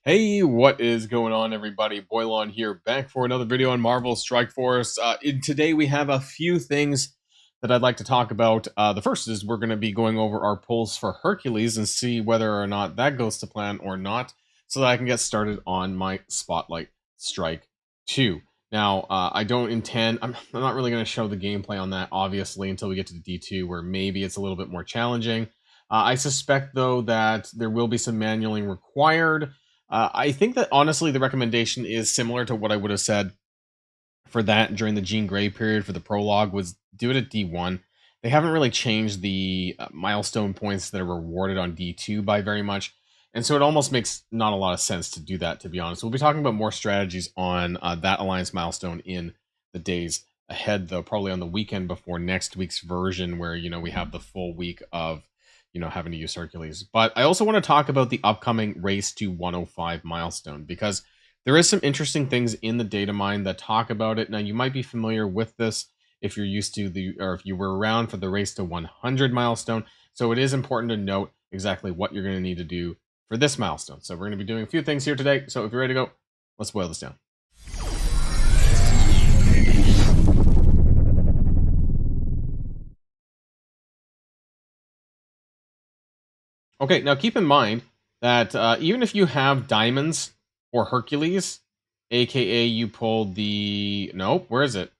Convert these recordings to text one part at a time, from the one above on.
Hey, what is going on, everybody? Boilon here, back for another video on Marvel Strike Force. Today we have a few things that I'd like to talk about. The first is we're going to be going over our pulls for Hercules and see whether or not that goes to plan or not, so that I can get started on my Spotlight Strike 2. Now, I don't intend, I'm not really going to show the gameplay on that, obviously, until we get to the D2, where maybe it's a little bit more challenging. I suspect, though, that there will be some manualing required. I think that honestly the recommendation is similar to what I would have said for that during the Jean Grey period for the prologue, was do it at D1. They haven't really changed the milestone points that are rewarded on D2 by very much, and so it almost makes not a lot of sense to do that, to be honest. We'll be talking about more strategies on that Alliance milestone in the days ahead, though, probably on the weekend before next week's version, where, you know, we have the full week of, you know, having to use Hercules. But I also want to talk about the upcoming Race to 105 milestone, because there is some interesting things in the data mine that talk about it. Now, you might be familiar with this if you're used to or if you were around for the Race to 100 milestone. So it is important to note exactly what you're going to need to do for this milestone. So we're going to be doing a few things here today. So if you're ready to go, let's boil this down. Okay, now keep in mind that even if you have diamonds or Hercules, aka you pulled the... Nope, where is it?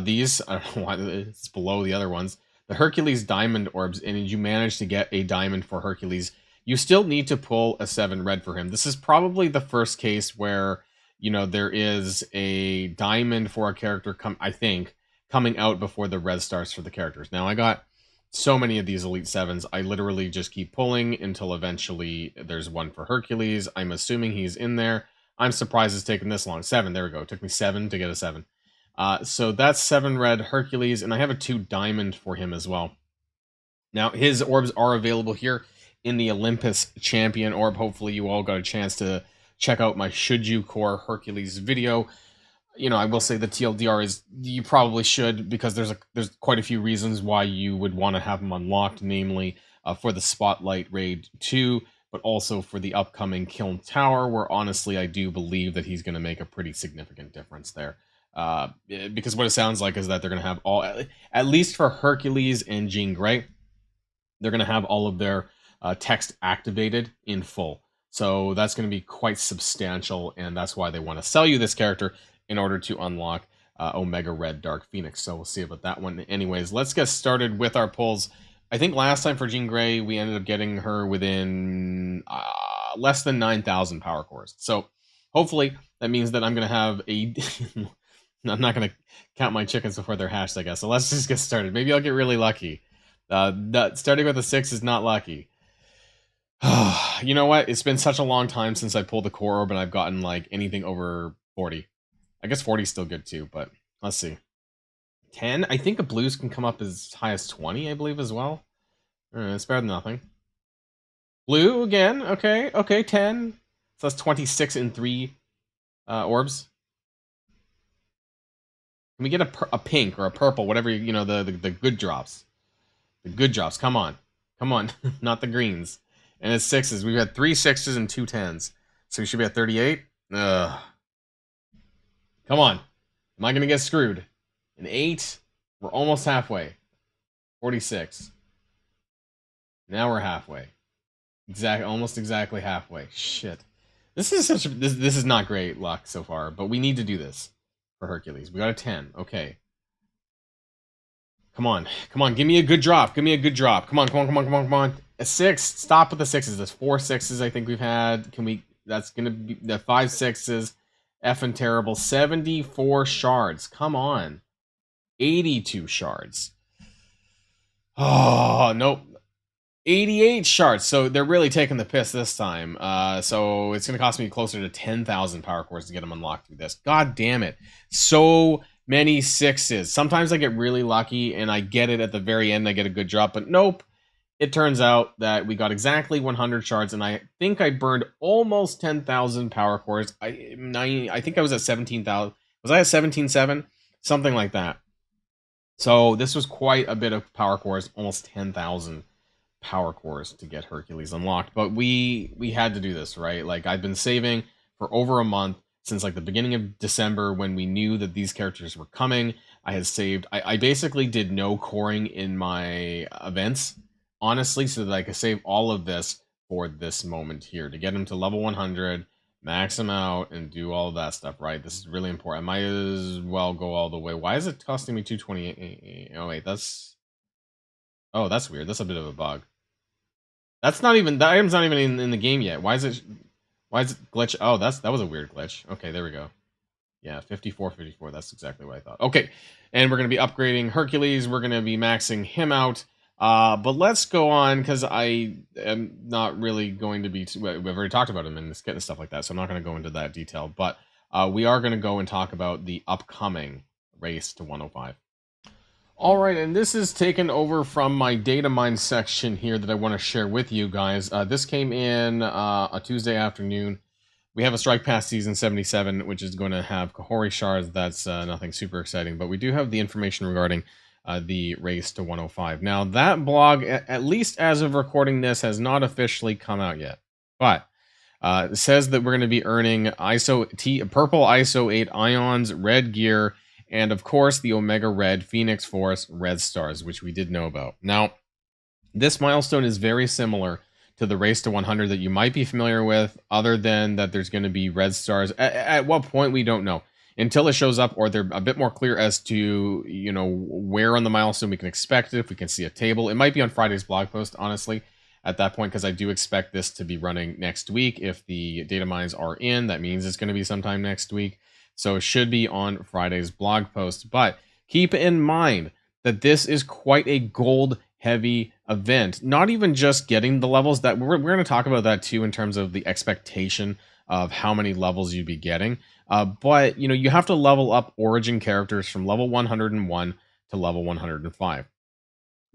These, I don't know why it's below the other ones. The Hercules diamond orbs, and you manage to get a diamond for Hercules, you still need to pull a 7 red for him. This is probably the first case where, you know, there is a diamond for a character, I think, coming out before the red starts for the characters. Now, I got so many of these Elite 7s, I literally just keep pulling until eventually there's one for Hercules. I'm assuming he's in there. I'm surprised it's taken this long. 7, there we go. It took me 7 to get a 7. So that's 7 red Hercules, and I have a 2 diamond for him as well. Now, his orbs are available here in the Olympus Champion orb. Hopefully you all got a chance to check out my Should You Core Hercules video. You know, I will say the TLDR is you probably should, because there's quite a few reasons why you would want to have them unlocked, namely for the Spotlight Raid 2, but also for the upcoming Kiln Tower, where honestly I do believe that he's going to make a pretty significant difference there. Because what it sounds like is that they're going to have all, at least for Hercules and Jean Grey, they're going to have all of their text activated in full. So that's going to be quite substantial, and that's why they want to sell you this character in order to unlock Omega Red Dark Phoenix. So we'll see about that one. Anyways, let's get started with our pulls. I think last time for Jean Grey, we ended up getting her within less than 9,000 power cores. So hopefully that means that I'm going to have a... I'm not going to count my chickens before they're hatched, I guess. So let's just get started. Maybe I'll get really lucky. Starting with a 6 is not lucky. You know what? It's been such a long time since I pulled the core orb, and I've gotten like anything over 40. I guess 40 is still good too, but let's see. 10? I think the blues can come up as high as 20, I believe, as well. It's better than nothing. Blue again. Okay, okay, 10. So that's 26 in 3 orbs. Can we get a pink or a purple, whatever, you know, the good drops. The good drops, come on. Come on, not the greens. And it's 6s. We've had 3 6s and 2 10s. So we should be at 38. Ugh. Come on. Am I going to get screwed? An 8? We're almost halfway. 46. Now we're halfway. Almost exactly halfway. Shit. This is such a... This is not great luck so far, but we need to do this for Hercules. We got a 10. Okay. Come on. Come on. Give me a good drop. Give me a good drop. Come on, come on, come on, come on, come on. A 6. Stop with the 6s. There's 4 6s I think we've had. Can we... That's going to be... The 5 6s. Effing terrible. 74 shards. Come on. 82 shards. Oh, nope. 88 shards. So they're really taking the piss this time. So it's going to cost me closer to 10,000 power cores to get them unlocked through this. God damn it. So many 6s. Sometimes I get really lucky and I get it at the very end. I get a good drop, but nope. It turns out that we got exactly 100 shards, and I think I burned almost 10,000 power cores. I think I was at 17,000. Was I at 17.7? Something like that. So this was quite a bit of power cores, almost 10,000 power cores to get Hercules unlocked, but we had to do this, right? Like I've been saving for over a month since like the beginning of December when we knew that these characters were coming. I had saved. I basically did no coring in my events, honestly, so that I could save all of this for this moment here to get him to level 100, max him out, and do all of that stuff. Right? This is really important. I might as well go all the way. Why is it costing me 228? Oh wait, that's weird. That's a bit of a bug. That's not even, the item's not even in the game yet. Why is it glitch? Oh, that was a weird glitch. Okay, there we go. Yeah, 54, 54. That's exactly what I thought. Okay, and we're going to be upgrading Hercules. We're going to be maxing him out. But let's go on, because I am not really going to be... we've already talked about him in this kit and stuff like that, so I'm not going to go into that detail. But we are going to go and talk about the upcoming race to 105. All right, and this is taken over from my data mine section here that I want to share with you guys. This came in a Tuesday afternoon. We have a Strike Pass Season 77, which is going to have Kahori shards. That's nothing super exciting, but we do have the information regarding the race to 105. Now, that blog, at least as of recording this, has not officially come out yet, but it says that we're going to be earning purple ISO 8 ions, red gear, and of course the Omega Red Phoenix Force red stars, which we did know about. Now, this milestone is very similar to the race to 100 that you might be familiar with, other than that there's going to be red stars. At what point, we don't know. Until it shows up, or they're a bit more clear as to, you know, where on the milestone we can expect it, if we can see a table. It might be on Friday's blog post, honestly, at that point, because I do expect this to be running next week. If the data mines are in, that means it's going to be sometime next week. So it should be on Friday's blog post. But keep in mind that this is quite a gold heavy event. Not even just getting the levels, that we're going to talk about that too in terms of the expectation of how many levels you'd be getting. But you know, you have to level up origin characters from level 101 to level 105.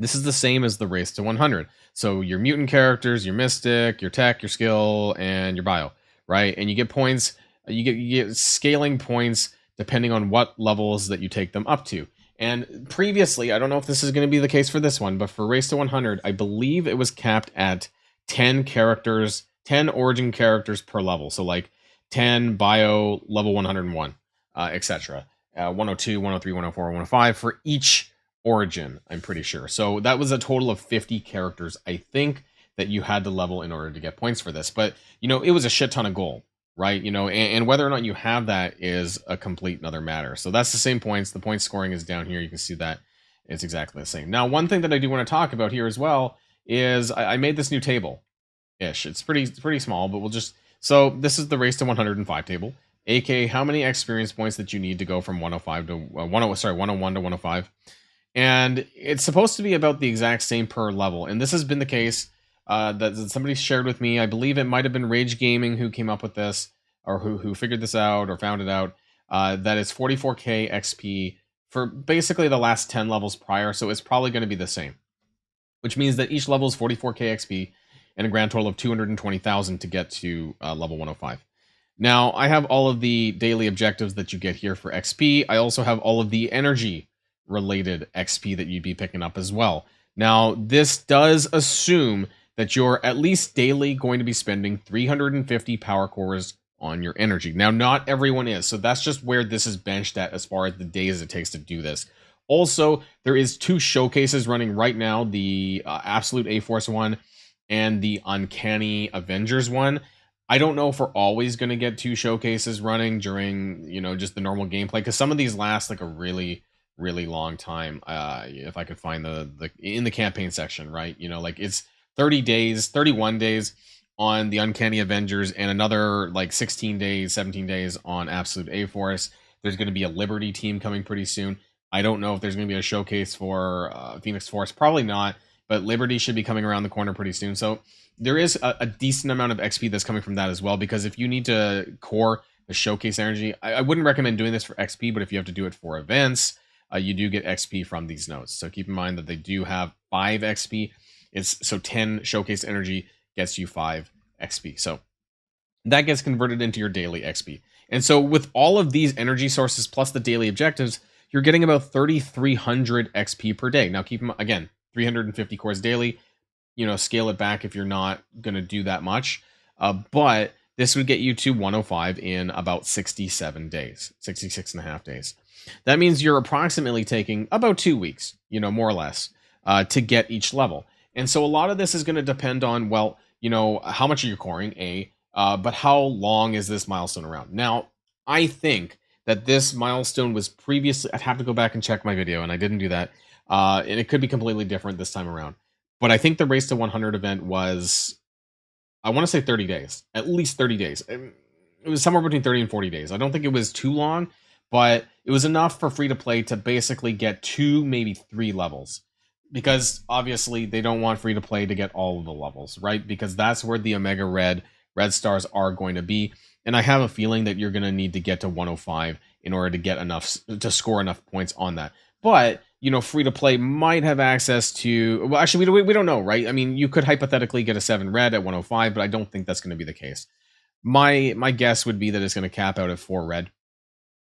This is the same as the race to 100. So your mutant characters, your mystic, your tech, your skill, and your bio, right? And you get points. You get scaling points depending on what levels that you take them up to. And previously, I don't know if this is going to be the case for this one, but for Race to 100, I believe it was capped at 10 characters, 10 origin characters per level. So like 10 bio, level 101, etc. 102, 103, 104, 105 for each origin, I'm pretty sure. So that was a total of 50 characters, I think, that you had to level in order to get points for this. But, you know, it was a shit ton of gold. Right, you know, and whether or not you have that is a complete another matter. So that's the same points. The point scoring is down here. You can see that it's exactly the same. Now, one thing that I do want to talk about here as well is I made this new table-ish. It's pretty small, but we'll just... So this is the race to 105 table, aka how many experience points that you need to go from 105 to 101 to 105. And it's supposed to be about the exact same per level. And this has been the case that somebody shared with me. I believe it might have been Rage Gaming who came up with this, or who figured this out or found it out. That is 44k XP for basically the last 10 levels prior. So it's probably going to be the same, which means that each level is 44k XP and a grand total of 220,000 to get to level 105. Now, I have all of the daily objectives that you get here for XP. I also have all of the energy related XP that you'd be picking up as well. Now, this does assume that you're at least daily going to be spending 350 power cores on your energy. Now, not everyone is, so that's just where this is benched at as far as the days it takes to do this. Also, there is 2 showcases running right now, the Absolute A-Force one and the Uncanny Avengers one. I don't know if we're always going to get 2 showcases running during, you know, just the normal gameplay, because some of these last like a really long time. If I could find the in the campaign section, right? You know, like it's 30 days, 31 days on the Uncanny Avengers, and another like 16 days, 17 days on Absolute A-Force. There's going to be a Liberty team coming pretty soon. I don't know if there's going to be a showcase for Phoenix Force. Probably not, but Liberty should be coming around the corner pretty soon. So there is a decent amount of XP that's coming from that as well, because if you need to core the showcase energy, I wouldn't recommend doing this for XP, but if you have to do it for events, you do get XP from these nodes. So keep in mind that they do have 5 XP. So 10 showcase energy gets you 5 XP. So that gets converted into your daily XP. And so with all of these energy sources plus the daily objectives, you're getting about 3,300 XP per day. Now keep in mind, again, 350 cores daily. scale it back if you're not going to do that much. But this would get you to 105 in about 67 days, 66 and a half days. That means you're approximately taking about 2 weeks, more or less, to get each level. And so a lot of this is going to depend on, well, how much are you coring, but how long is this milestone around? Now, I think that this milestone was previously, I'd have to go back and check my video, and I didn't do that. And it could be completely different this time around. But I think the Race to 100 event was, I want to say 30 days, at least 30 days. It was somewhere between 30 and 40 days. I don't think it was too long, but it was enough for free to play to basically get 2, maybe 3 levels. Because obviously they don't want free to play to get all of the levels, right? Because that's where the Omega Red stars are going to be. And I have a feeling that you're going to need to get to 105 in order to get enough, to score enough points on that. But, free to play might have access to, well, actually, we don't know, right? I mean, you could hypothetically get a 7 red at 105, but I don't think that's going to be the case. My guess would be that it's going to cap out at 4 red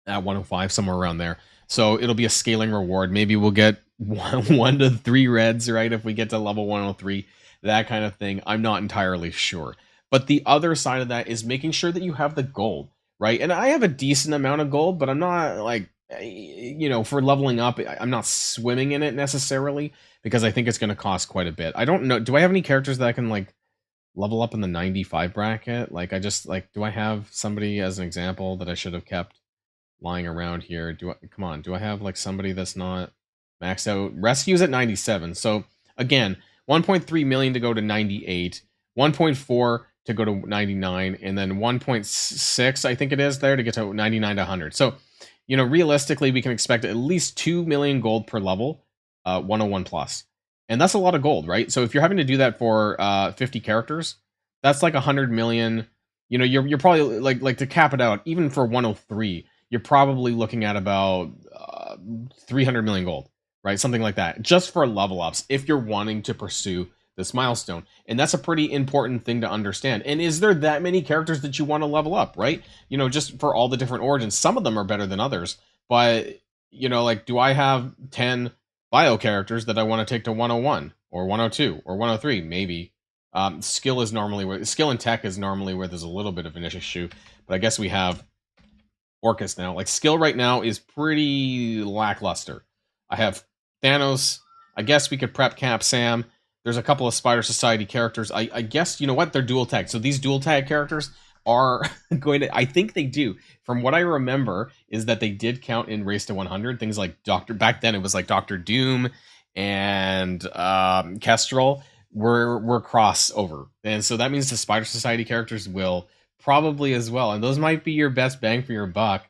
at 105, somewhere around there. So it'll be a scaling reward. Maybe we'll get 1 to 3 reds, right? If we get to level 103, that kind of thing. I'm not entirely sure. But the other side of that is making sure that you have the gold, right? And I have a decent amount of gold, but I'm not like, for leveling up, I'm not swimming in it necessarily because I think it's going to cost quite a bit. I don't know. Do I have any characters that I can like level up in the 95 bracket? Like, do I have somebody as an example that I should have kept lying around here? Come on, do I have like somebody that's not maxed out? Rescue's at 97. So again, 1.3 million to go to 98, 1.4 to go to 99, and then 1.6, I think it is there to get to 99 to 100. So, realistically, we can expect at least 2 million gold per level, 101 plus. And that's a lot of gold, right? So if you're having to do that for 50 characters, that's like 100 million. You're probably like to cap it out, even for 103, you're probably looking at about 300 million gold, right? Something like that, just for level ups, if you're wanting to pursue this milestone. And that's a pretty important thing to understand. And is there that many characters that you want to level up, right? Just for all the different origins. Some of them are better than others, but like, do I have 10 bio characters that I want to take to 101 or 102 or 103? Maybe. Skill and tech is normally where there's a little bit of an issue, but I guess we have Orcus now. Like, skill right now is pretty lackluster. I have Thanos. I guess we could prep Cap Sam. There's a couple of Spider Society characters. I guess, they're dual tag. So these dual tag characters are going to, I think they do. From what I remember is that they did count in Race to 100. Things like back then it was like Dr. Doom and Kestrel were crossover. And so that means the Spider Society characters will probably as well. And those might be your best bang for your buck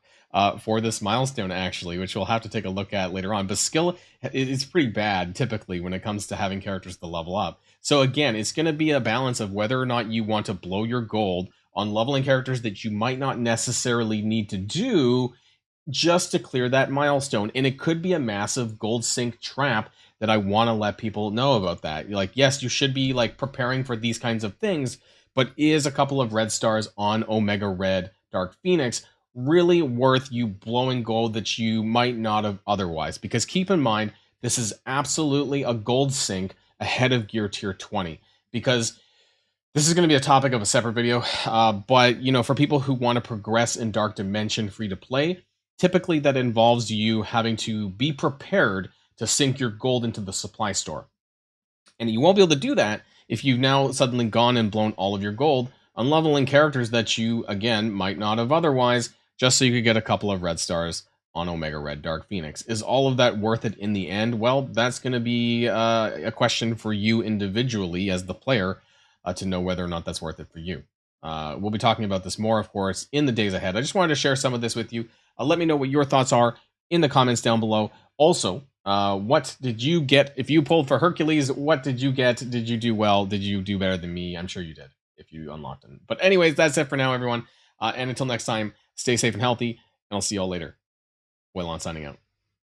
for this milestone, actually, which we'll have to take a look at later on. But skill is pretty bad, typically, when it comes to having characters to level up. So again, it's going to be a balance of whether or not you want to blow your gold on leveling characters that you might not necessarily need to do just to clear that milestone. And it could be a massive gold sink trap that I want to let people know about that. Like, yes, you should be like preparing for these kinds of things, but is a couple of red stars on Omega Red Dark Phoenix really worth you blowing gold that you might not have otherwise? Because keep in mind, this is absolutely a gold sink ahead of Gear Tier 20. Because this is going to be a topic of a separate video, but for people who want to progress in Dark Dimension free to play, typically that involves you having to be prepared to sink your gold into the supply store. And you won't be able to do that if you've now suddenly gone and blown all of your gold on leveling characters that you, again, might not have otherwise, just so you could get a couple of red stars on Omega Red Dark Phoenix. Is all of that worth it in the end? Well, that's going to be a question for you individually as the player to know whether or not that's worth it for you. We'll be talking about this more, of course, in the days ahead. I just wanted to share some of this with you. Let me know what your thoughts are in the comments down below. Also, what did you get? If you pulled for Hercules, what did you get? Did you do well? Did you do better than me? I'm sure you did if you unlocked them. But anyways, that's it for now, everyone. And until next time, stay safe and healthy, and I'll see you all later. Boilon signing out.